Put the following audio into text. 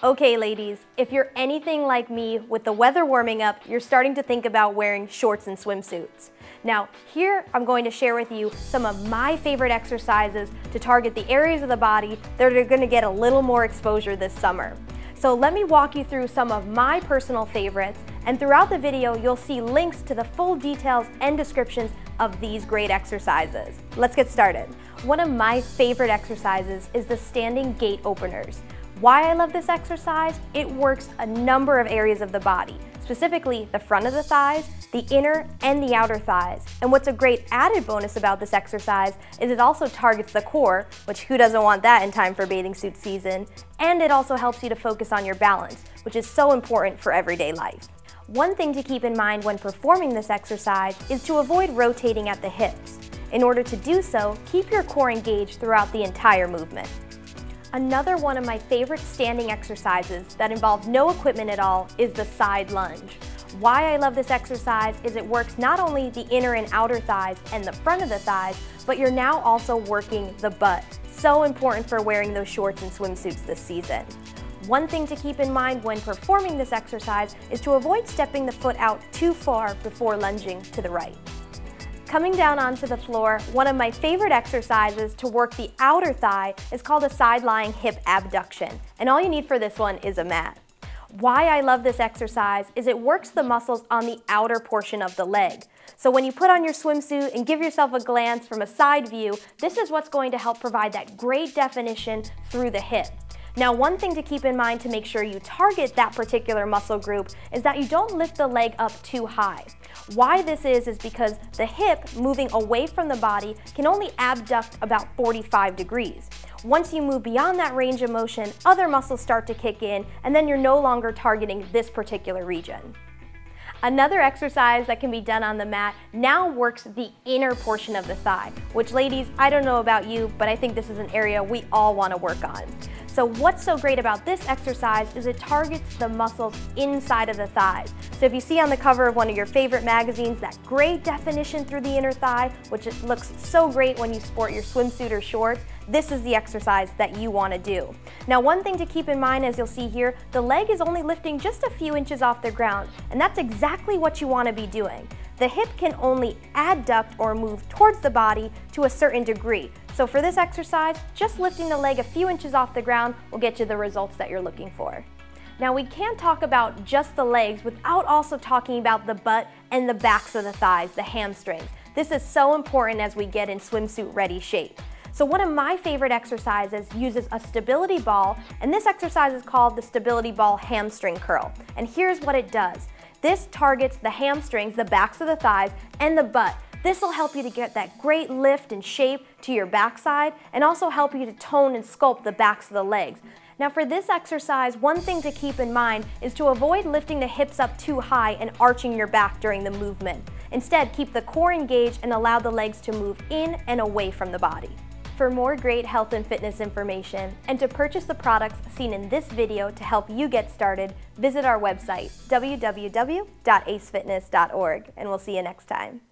Okay, ladies, if you're anything like me, with the weather warming up, you're starting to think about wearing shorts and swimsuits. Now, here I'm going to share with you some of my favorite exercises to target the areas of the body that are going to get a little more exposure this summer. So let me walk you through some of my personal favorites, and throughout the video, you'll see links to the full details and descriptions of these great exercises. Let's get started. One of my favorite exercises is the standing gait openers. Why I love this exercise? It works a number of areas of the body, specifically the front of the thighs, the inner and the outer thighs. And what's a great added bonus about this exercise is it also targets the core, which who doesn't want that in time for bathing suit season, and it also helps you to focus on your balance, which is so important for everyday life. One thing to keep in mind when performing this exercise is to avoid rotating at the hips. In order to do so, keep your core engaged throughout the entire movement. Another one of my favorite standing exercises that involves no equipment at all is the side lunge. Why I love this exercise is it works not only the inner and outer thighs and the front of the thighs, but you're now also working the butt. So important for wearing those shorts and swimsuits this season. One thing to keep in mind when performing this exercise is to avoid stepping the foot out too far before lunging to the right. Coming down onto the floor, one of my favorite exercises to work the outer thigh is called a Sidelying Hip Abduction, and all you need for this one is a mat. Why I love this exercise is it works the muscles on the outer portion of the leg. So when you put on your swimsuit and give yourself a glance from a side view, this is what's going to help provide that great definition through the hip. Now, one thing to keep in mind to make sure you target that particular muscle group is that you don't lift the leg up too high. Why this is because the hip moving away from the body can only abduct about 45 degrees. Once you move beyond that range of motion, other muscles start to kick in, and then you're no longer targeting this particular region. Another exercise that can be done on the mat now works the inner portion of the thigh, which, ladies, I don't know about you, but I think this is an area we all want to work on. So what's so great about this exercise is it targets the muscles inside of the thighs. So if you see on the cover of one of your favorite magazines that great definition through the inner thigh, which it looks so great when you sport your swimsuit or shorts, this is the exercise that you want to do. Now, one thing to keep in mind, as you'll see here, the leg is only lifting just a few inches off the ground, and that's exactly what you want to be doing. The hip can only adduct or move towards the body to a certain degree. So for this exercise, just lifting the leg a few inches off the ground will get you the results that you're looking for. Now, we can't talk about just the legs without also talking about the butt and the backs of the thighs, the hamstrings. This is so important as we get in swimsuit-ready shape. So one of my favorite exercises uses a stability ball, and this exercise is called the Stability Ball Hamstring Curl. And here's what it does. This targets the hamstrings, the backs of the thighs, and the butt. This will help you to get that great lift and shape to your backside, and also help you to tone and sculpt the backs of the legs. Now, for this exercise, one thing to keep in mind is to avoid lifting the hips up too high and arching your back during the movement. Instead, keep the core engaged and allow the legs to move in and away from the body. For more great health and fitness information, and to purchase the products seen in this video to help you get started, visit our website, www.acefitness.org, and we'll see you next time.